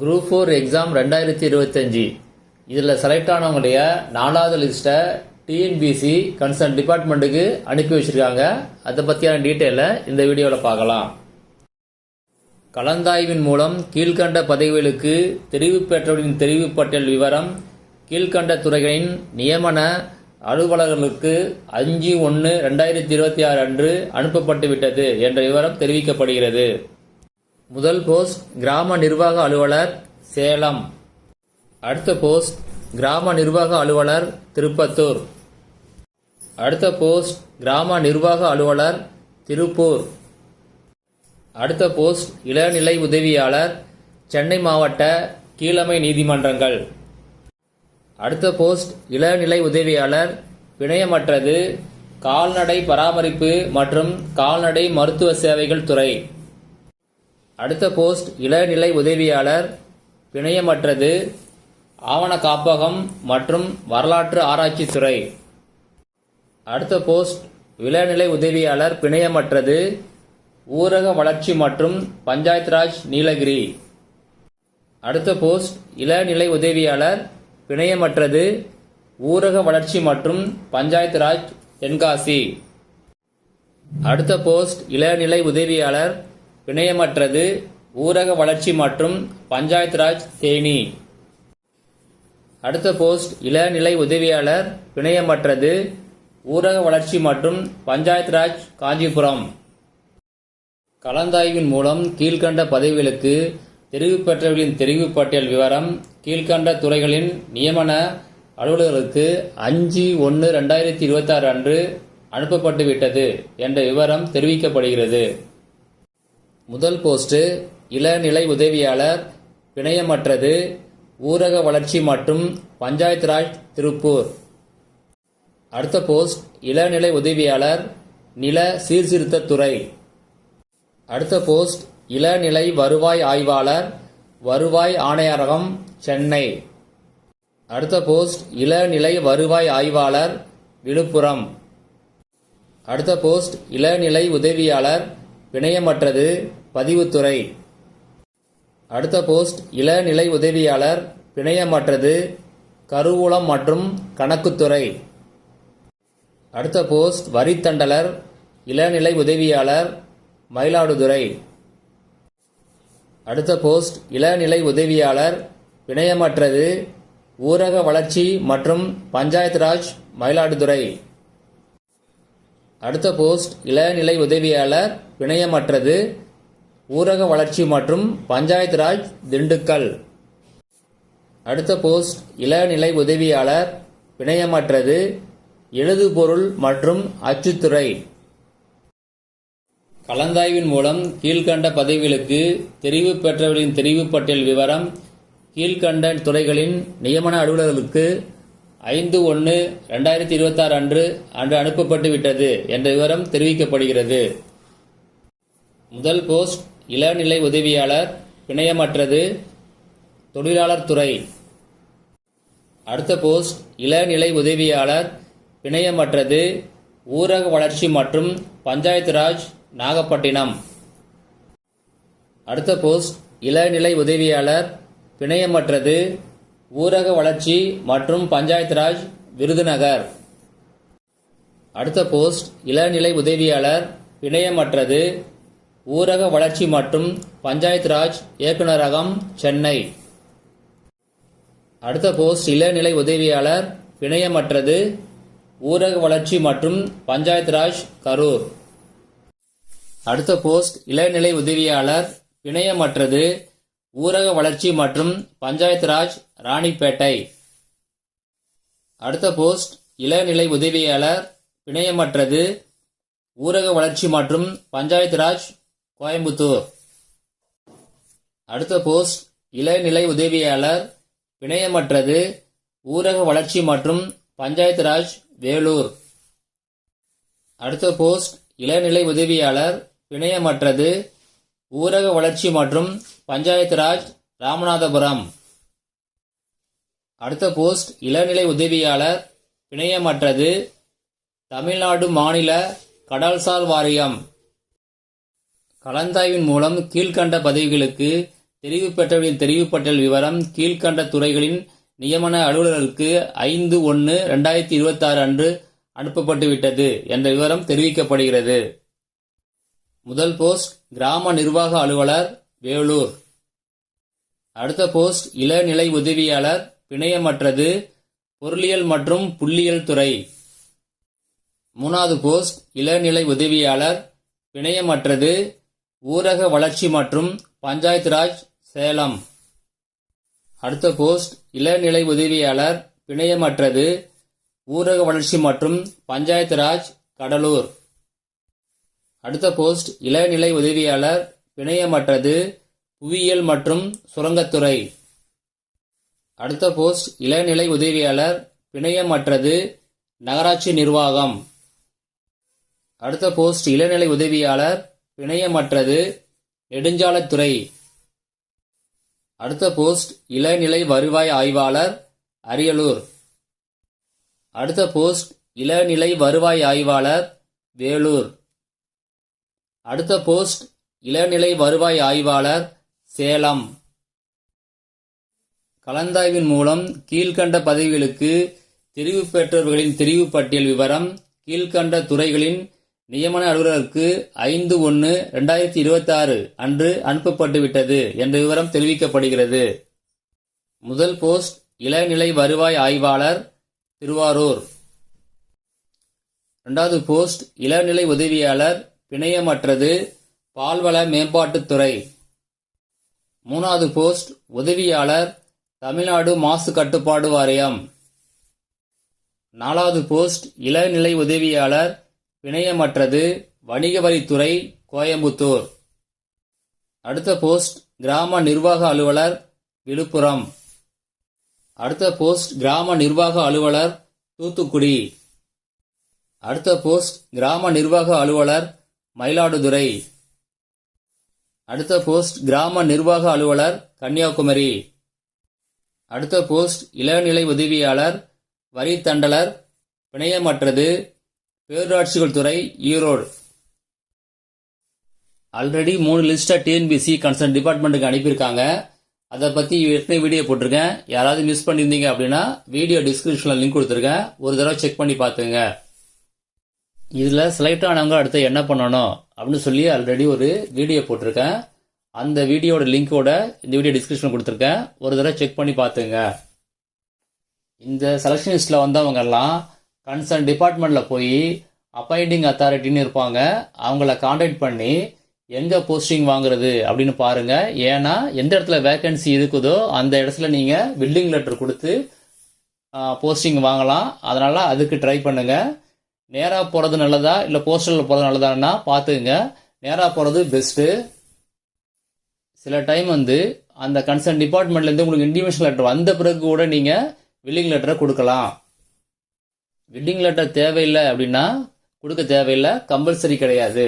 Group 4 exam 2025 இதில் select ஆனவங்களுடைய 4வது லிஸ்ட்டை டிஎன்பிசி கன்சர்ன் டிபார்ட்மெண்ட்டுக்கு அனுப்பி வச்சுருக்காங்க. அதை பற்றியான டீட்டெயிலை இந்த வீடியோவில் பார்க்கலாம். கலந்தாய்வின் மூலம் கீழ்கண்ட பதவிகளுக்கு தெரிவு பெற்றவர்களின் தெரிவு பட்டியல் விவரம் கீழ்கண்ட துறைகளின் நியமன அலுவலர்களுக்கு 5/1/2026 அன்று அனுப்பப்பட்டு விட்டது என்ற விவரம் தெரிவிக்கப்படுகிறது. முதல் போஸ்ட் கிராம நிர்வாக அலுவலர் சேலம். அடுத்த போஸ்ட் கிராம நிர்வாக அலுவலர் திருப்பத்தூர். அடுத்த போஸ்ட் கிராம நிர்வாக அலுவலர் திருப்பூர். அடுத்த போஸ்ட் இளநிலை உதவியாளர் சென்னை மாவட்ட கீழமை நீதிமன்றங்கள். அடுத்த போஸ்ட் இளநிலை உதவியாளர் பிணையமற்றது கால்நடை பராமரிப்பு மற்றும் கால்நடை மருத்துவ சேவைகள் துறை. அடுத்த போஸ்ட் இளநிலை உதவியாளர் பிணையமற்றது ஆவண காப்பகம் மற்றும் வரலாற்று ஆராய்ச்சி துறை. அடுத்த போஸ்ட் இளநிலை உதவியாளர் பிணையமற்றது ஊரக வளர்ச்சி மற்றும் பஞ்சாயத் ராஜ் நீலகிரி. அடுத்த போஸ்ட் இளநிலை உதவியாளர் பிணையமற்றது ஊரக வளர்ச்சி மற்றும் பஞ்சாயத் ராஜ் தென்காசி. அடுத்த போஸ்ட் இளநிலை உதவியாளர் பிணையமற்றது ஊரக வளர்ச்சி மற்றும் பஞ்சாயத் ராஜ் தேனி. அடுத்த போஸ்ட் இளநிலை உதவியாளர் பிணையமற்றது ஊரக வளர்ச்சி மற்றும் பஞ்சாயத் ராஜ் காஞ்சிபுரம். கலந்தாய்வின் மூலம் கீழ்கண்ட பதவிகளுக்கு தெரிவு பெற்றவர்களின் தெரிவு பட்டியல் விவரம் கீழ்கண்ட துறைகளின் நியமன அலுவலர்களுக்கு 5/1/2026 அன்று அனுப்பப்பட்டு விட்டது என்ற விவரம் தெரிவிக்கப்படுகிறது. முதல் போஸ்ட் இளநிலை உதவியாளர் பிணையமற்றது ஊரக வளர்ச்சி மற்றும் பஞ்சாயத் ராஜ் திருப்பூர். அடுத்த போஸ்ட் இளநிலை உதவியாளர் நில சீர்திருத்த துறை. அடுத்த போஸ்ட் இளநிலை வருவாய் ஆய்வாளர் வருவாய் ஆணையரகம் சென்னை. அடுத்த போஸ்ட் இளநிலை வருவாய் ஆய்வாளர் விழுப்புரம். அடுத்த போஸ்ட் இளநிலை உதவியாளர் பிணையமற்றது பதிவுத்துறை. அடுத்த போஸ்ட் இளநிலை உதவியாளர் பிணையமற்றது கருவூலம் மற்றும் கணக்குத்துறை. அடுத்த போஸ்ட் வரித்தண்டலர் இளநிலை உதவியாளர் மயிலாடுதுறை. அடுத்த போஸ்ட் இளநிலை உதவியாளர் பிணையமற்றது ஊரக வளர்ச்சி மற்றும் பஞ்சாயத் ராஜ் மயிலாடுதுறை. அடுத்த போஸ்ட் இளநிலை உதவியாளர் பிணையமற்றது ஊரக வளர்ச்சி மற்றும் பஞ்சாயத் ராஜ் திண்டுக்கல். அடுத்த போஸ்ட் இளநிலை உதவியாளர் பிணையமற்றது எழுதுபொருள் மற்றும் அச்சுத்துறை. கலந்தாய்வின் மூலம் கீழ்கண்ட பதவிகளுக்கு தெரிவு பெற்றவர்களின் தெரிவு பட்டியல் விவரம் கீழ்கண்ட துறைகளின் நியமன அலுவலர்களுக்கு 5/1/2026 அன்று அனுப்பப்பட்டு விட்டது என்ற விவரம் தெரிவிக்கப்படுகிறது. முதல் போஸ்ட் இளநிலை உதவியாளர் பிணையமற்றது தொழிலாளர் துறை. அடுத்த போஸ்ட் இளநிலை உதவியாளர் பிணையமற்றது ஊரக வளர்ச்சி மற்றும் பஞ்சாயத் ராஜ் நாகப்பட்டினம். அடுத்த போஸ்ட் இளநிலை உதவியாளர் பிணையமற்றது ஊரக வளர்ச்சி மற்றும் பஞ்சாயத் ராஜ் விருதுநகர். அடுத்த போஸ்ட் இளநிலை உதவியாளர் பிணையமற்றது ஊரக வளர்ச்சி மற்றும் பஞ்சாயத் ராஜ் இயக்குநரகம் சென்னை. அடுத்த போஸ்ட் இளநிலை உதவியாளர் பிணையமற்றது ஊரக வளர்ச்சி மற்றும் பஞ்சாயத் ராஜ் கரூர். அடுத்த போஸ்ட் இளநிலை உதவியாளர் பிணையமற்றது ஊரக வளர்ச்சி மற்றும் பஞ்சாயத் ராஜ் ராணிப்பேட்டை. அடுத்த போஸ்ட் இளநிலை உதவியாளர் பிணையமற்றது ஊரக வளர்ச்சி மற்றும் பஞ்சாயத் ராஜ் கோயம்புத்தூர். அடுத்த போஸ்ட் இளநிலை உதவியாளர் பிணையமற்றது ஊரக வளர்ச்சி மற்றும் பஞ்சாயத் ராஜ் வேலூர். அடுத்த போஸ்ட் இளநிலை உதவியாளர் பிணையமற்றது ஊரக வளர்ச்சி மற்றும் பஞ்சாயத் ராஜ் ராமநாதபுரம். அடுத்த போஸ்ட் இளநிலை உதவியாளர் பிணையமற்றது தமிழ்நாடு மாநில கடல்சார் வாரியம். கலந்தாய்வின் மூலம் கீழ்கண்ட பதவிகளுக்கு தெரிவு பெற்றவர்களின் தெரிவு பட்டியல் விவரம் கீழ்கண்ட துறைகளின் நியமன அலுவலர்களுக்கு 5/1/2026 அன்று அனுப்பப்பட்டு விட்டது என்ற விவரம் தெரிவிக்கப்படுகிறது. முதல் போஸ்ட் கிராம நிர்வாக அலுவலர், வேலூர். அடுத்த போஸ்ட் இளநிலை உதவியாளர், பிணையமற்றது, பொருளியல் மற்றும் புள்ளியியல் துறை. மூணாவது போஸ்ட் இளநிலை உதவியாளர், பிணையமற்றது, ஊரக வளர்ச்சி மற்றும் பஞ்சாயத்து ராஜ், சேலம். அடுத்த போஸ்ட் இளநிலை உதவியாளர், பிணையமற்றது, ஊரக வளர்ச்சி மற்றும் பஞ்சாயத்து ராஜ், கடலூர். அடுத்த போஸ்ட் இளநிலை உதவியாளர், பிணையமற்றது, புவியியல் மற்றும் சுரங்கத்துறை. அடுத்த போஸ்ட் இளநிலை உதவியாளர், பிணையமற்றது, நகராட்சி நிர்வாகம். அடுத்த போஸ்ட் இளநிலை உதவியாளர், பிணையமற்றது, நெடுஞ்சாலைத்துறை. அடுத்த போஸ்ட் இளநிலை வருவாய் ஆய்வாளர், அரியலூர். அடுத்த போஸ்ட் இளநிலை வருவாய் ஆய்வாளர், வேலூர். அடுத்த போஸ்ட் இளநிலை வருவாய் ஆய்வாளர், சேலம். கலந்தாய்வின் மூலம் கீழ்கண்ட பதவிகளுக்கு தெரிவு பெற்றவர்களின் தெரிவு பட்டியல் விவரம் கீழ்கண்ட துறைகளின் நியமன அலுவலருக்கு 5/1/2026 அன்று அனுப்பப்பட்டு விட்டது என்ற விவரம் தெரிவிக்கப்படுகிறது. முதல் போஸ்ட் இளநிலை வருவாய் ஆய்வாளர், திருவாரூர். இரண்டாவது போஸ்ட் இளநிலை உதவியாளர், பிணையமற்றது, பால்வள மேம்பாட்டுத்துறை. மூணாவது போஸ்ட் உதவியாளர், தமிழ்நாடு மாசு கட்டுப்பாடு வாரியம். நாலாவது போஸ்ட் இளநிலை உதவியாளர், பிணையமற்றது, வணிக வரித்துறை, கோயம்புத்தூர். அடுத்த போஸ்ட் கிராம நிர்வாக அலுவலர், விழுப்புரம். அடுத்த போஸ்ட் கிராம நிர்வாக அலுவலர், தூத்துக்குடி. அடுத்த போஸ்ட் கிராம நிர்வாக அலுவலர், மயிலாடுதுறை. அடுத்த போஸ்ட் கிராம நிர்வாக அலுவலர், கன்னியாகுமரி. அடுத்த போஸ்ட் இளநிலை உதவியாளர், வரி தண்டலர், பிணையமற்றது, பேரூராட்சிகள் துறை, ஈரோடு. ஆல்ரெடி 3 லிஸ்ட்டை டிஎன்பிசி கன்சர்ன் டிபார்ட்மெண்ட்டுக்கு அனுப்பியிருக்காங்க. அதை பற்றி ஏற்கனவே வீடியோ போட்டிருக்கேன். யாராவது மிஸ் பண்ணியிருந்தீங்க அப்படின்னா வீடியோ டிஸ்கிரிப்ஷனில் லிங்க் கொடுத்துருக்கேன், ஒரு தடவை செக் பண்ணி பார்த்துங்க. இதில் செலக்ட் ஆனவங்க அடுத்து என்ன பண்ணணும் அப்படின்னு சொல்லி ஆல்ரெடி ஒரு வீடியோ போட்டிருக்கேன். அந்த வீடியோட லிங்கோட இந்த வீடியோ டிஸ்கிரிப்ஷன் கொடுத்துருக்கேன், ஒரு தடவை செக் பண்ணி பார்த்துங்க. இந்த செலக்ஷன் லிஸ்ட்டில் வந்தவங்க எல்லாம் கன்சர்ன் டிபார்ட்மெண்ட்டில் போய் அப்பாயிண்டிங் அத்தாரிட்டின்னு இருப்பாங்க, அவங்கள காண்டாக்ட் பண்ணி எங்கே போஸ்டிங் வாங்குறது அப்படின்னு பாருங்கள். ஏன்னா எந்த இடத்துல வேக்கன்சி இருக்குதோ அந்த இடத்துல நீங்கள் பில்டிங் லெட்டர் கொடுத்து போஸ்டிங் வாங்கலாம். அதனால் அதுக்கு ட்ரை பண்ணுங்கள். நேராக போகிறது நல்லதா இல்லை போஸ்டலில் போகிறது நல்லதான்னா பார்த்துங்க. நேராக போகிறது பெஸ்ட்டு. சில டைம் அந்த கன்சர்ன் டிபார்ட்மெண்ட்லேருந்து உங்களுக்கு இன்டிமேஷன் லெட்டர் வந்த பிறகு கூட நீங்கள் பில்டிங் லெட்டரை கொடுக்கலாம். பில்டிங் லெட்டர் தேவையில்லை அப்படின்னா கொடுக்க தேவையில்லை, கம்பல்சரி கிடையாது.